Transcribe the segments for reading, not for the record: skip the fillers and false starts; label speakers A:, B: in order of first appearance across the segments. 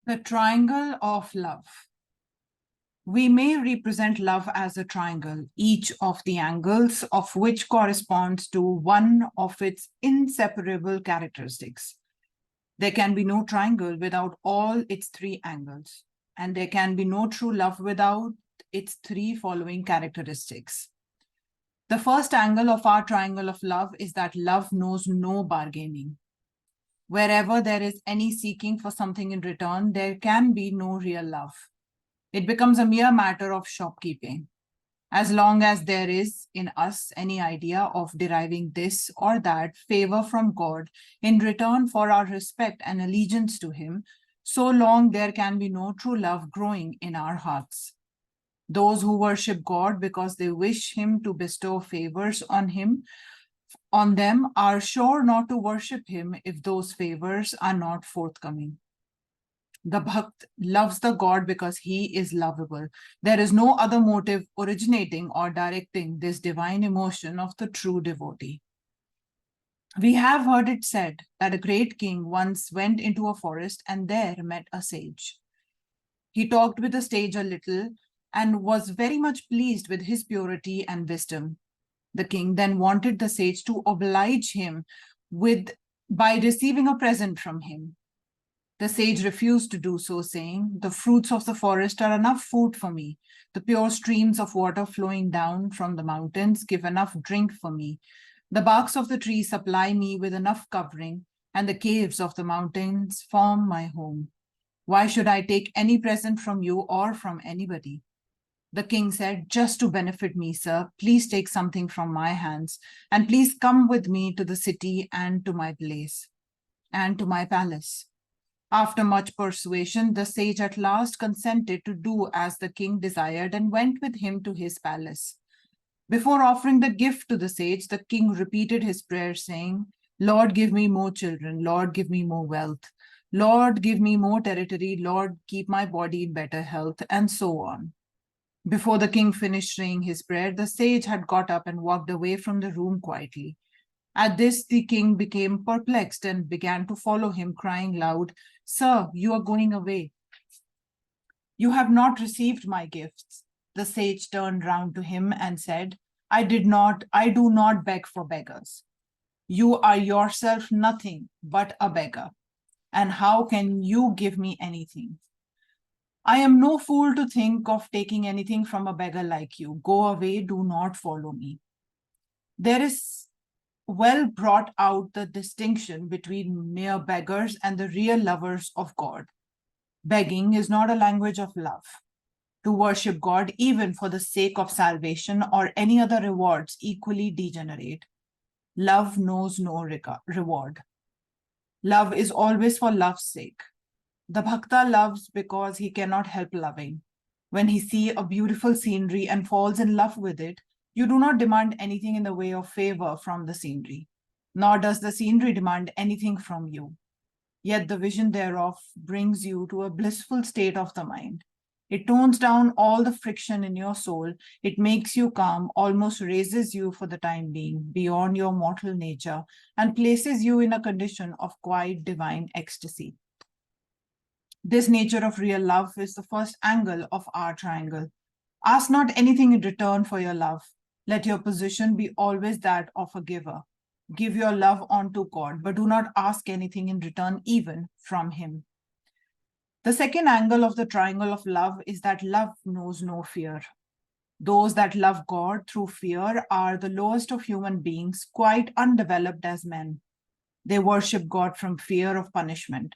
A: The triangle of love. We may represent love as a triangle, each of the angles of which corresponds to one of its inseparable characteristics. There can be no triangle without all its three angles, and there can be no true love without its three following characteristics. The first angle of our triangle of love is that love knows no bargaining. Wherever there is any seeking for something in return, there can be no real love. It becomes a mere matter of shopkeeping. As long as there is in us any idea of deriving this or that favor from God in return for our respect and allegiance to Him, so long there can be no true love growing in our hearts. Those who worship God because they wish Him to bestow favors on them are sure not to worship Him if those favors are not forthcoming. The Bhakt loves the God because he is lovable. There is no other motive originating or directing this divine emotion of the true devotee. We have heard it said that a great king once went into a forest and there met a sage. He talked with the sage a little and was very much pleased with his purity and wisdom. The king then wanted the sage to oblige him by receiving a present from him. The sage refused to do so, saying, "The fruits of the forest are enough food for me. The pure streams of water flowing down from the mountains give enough drink for me. The barks of the trees supply me with enough covering, and the caves of the mountains form my home. Why should I take any present from you or from anybody?" The king said, "Just to benefit me, sir, please take something from my hands, and please come with me to the city and to my place and to my palace." After much persuasion, the sage at last consented to do as the king desired and went with him to his palace. Before offering the gift to the sage, the king repeated his prayer, saying, "Lord, give me more children. Lord, give me more wealth. Lord, give me more territory. Lord, keep my body in better health," and so on. Before the king finished saying his prayer, the sage had got up and walked away from the room quietly. At this, the king became perplexed and began to follow him, crying loud, "Sir, you are going away. You have not received my gifts." The sage turned round to him and said, I do not beg for beggars. You are yourself nothing but a beggar. And how can you give me anything? I am no fool to think of taking anything from a beggar like you. Go away, do not follow me. There is well brought out the distinction between mere beggars and the real lovers of God. Begging is not a language of love. To worship God, even for the sake of salvation or any other rewards, equally degenerate. Love knows no reward. Love is always for love's sake. The Bhakta loves because he cannot help loving. When he sees a beautiful scenery and falls in love with it, you do not demand anything in the way of favor from the scenery, nor does the scenery demand anything from you. Yet the vision thereof brings you to a blissful state of the mind. It tones down all the friction in your soul. It makes you calm, almost raises you for the time being beyond your mortal nature, and places you in a condition of quiet divine ecstasy. This nature of real love is the first angle of our triangle. Ask not anything in return for your love. Let your position be always that of a giver. Give your love unto God, but do not ask anything in return even from him. The second angle of the triangle of love is that love knows no fear. Those that love God through fear are the lowest of human beings, quite undeveloped as men. They worship God from fear of punishment.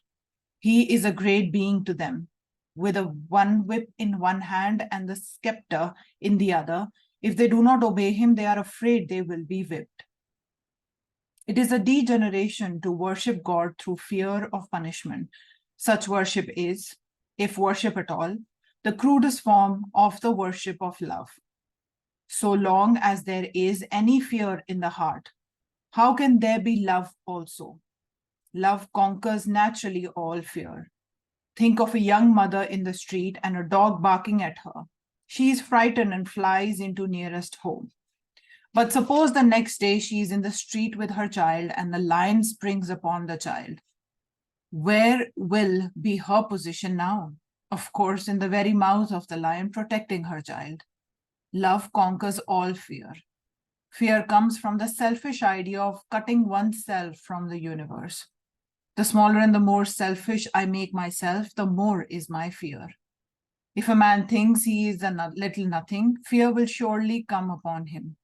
A: He is a great being to them. With a one whip in one hand and the scepter in the other, if they do not obey him, they are afraid they will be whipped. It is a degeneration to worship God through fear of punishment. Such worship is, if worship at all, the crudest form of the worship of love. So long as there is any fear in the heart, how can there be love also? Love conquers naturally all fear. Think of a young mother in the street and a dog barking at her. She is frightened and flies into nearest home. But suppose the next day she is in the street with her child and the lion springs upon the child. Where will be her position now? Of course, in the very mouth of the lion, protecting her child. Love conquers all fear. Fear comes from the selfish idea of cutting oneself from the universe. The smaller and the more selfish I make myself, the more is my fear. If a man thinks he is a little nothing, fear will surely come upon him.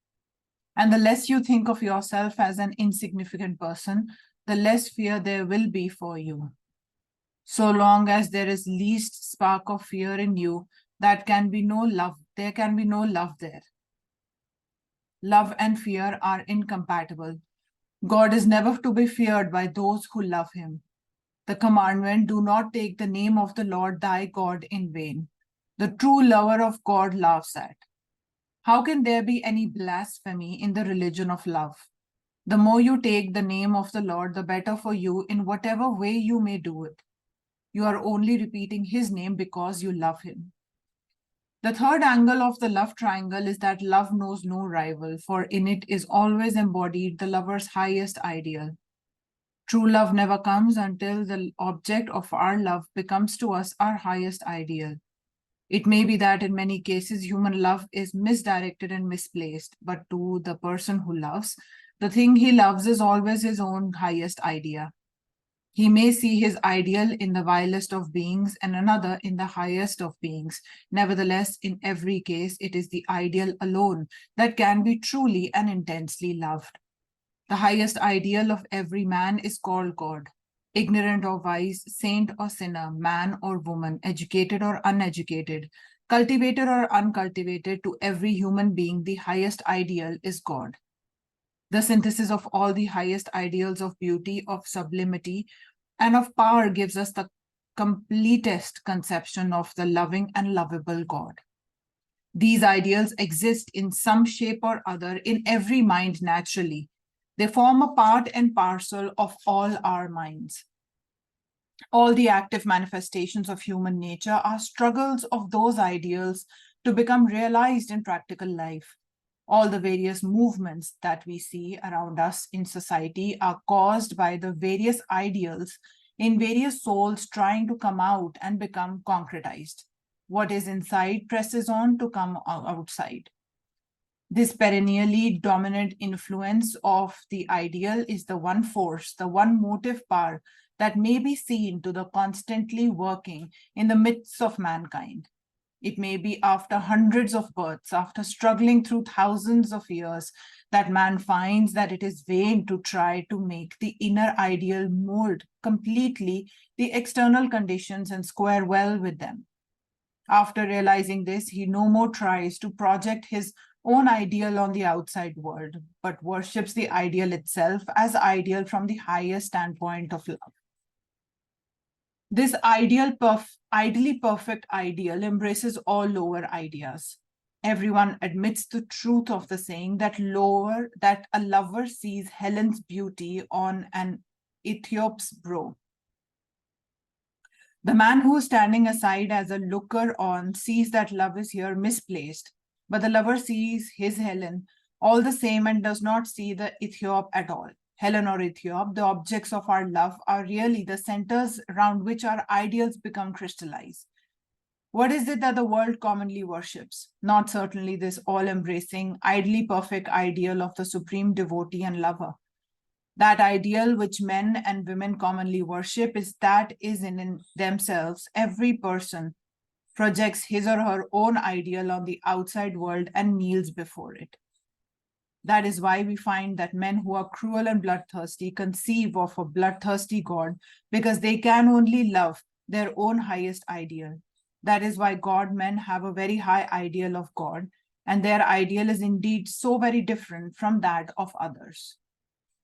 A: And the less you think of yourself as an insignificant person, the less fear there will be for you. So long as there is least spark of fear in you, there can be no love there. Love and fear are incompatible. God is never to be feared by those who love him. The commandment, do not take the name of the Lord thy God in vain. The true lover of God laughs at. How can there be any blasphemy in the religion of love? The more you take the name of the Lord, the better for you in whatever way you may do it. You are only repeating his name because you love him. The third angle of the love triangle is that love knows no rival, for in it is always embodied the lover's highest ideal. True love never comes until the object of our love becomes to us our highest ideal. It may be that in many cases human love is misdirected and misplaced, but to the person who loves, the thing he loves is always his own highest idea. He may see his ideal in the vilest of beings and another in the highest of beings. Nevertheless, in every case, it is the ideal alone that can be truly and intensely loved. The highest ideal of every man is called God. Ignorant or wise, saint or sinner, man or woman, educated or uneducated, cultivated or uncultivated, to every human being, the highest ideal is God. The synthesis of all the highest ideals of beauty, of sublimity, and of power gives us the completest conception of the loving and lovable God. These ideals exist in some shape or other in every mind naturally. They form a part and parcel of all our minds. All the active manifestations of human nature are struggles of those ideals to become realized in practical life. All the various movements that we see around us in society are caused by the various ideals in various souls trying to come out and become concretized. What is inside presses on to come outside. This perennially dominant influence of the ideal is the one force, the one motive power that may be seen to the constantly working in the midst of mankind. It may be after hundreds of births, after struggling through thousands of years, that man finds that it is vain to try to make the inner ideal mold completely the external conditions and square well with them. After realizing this, he no more tries to project his own ideal on the outside world, but worships the ideal itself as ideal from the highest standpoint of love. This ideally perfect ideal embraces all lower ideas. Everyone admits the truth of the saying that a lover sees Helen's beauty on an Ethiop's brow. The man who is standing aside as a looker on sees that love is here misplaced, but the lover sees his Helen all the same and does not see the Ethiop at all. Helen or Ethiop, the objects of our love, are really the centers around which our ideals become crystallized. What is it that the world commonly worships? Not certainly this all-embracing, ideally perfect ideal of the supreme devotee and lover. That ideal which men and women commonly worship is in themselves. Every person projects his or her own ideal on the outside world and kneels before it. That is why we find that men who are cruel and bloodthirsty conceive of a bloodthirsty God, because they can only love their own highest ideal. That is why God men have a very high ideal of God, and their ideal is indeed so very different from that of others.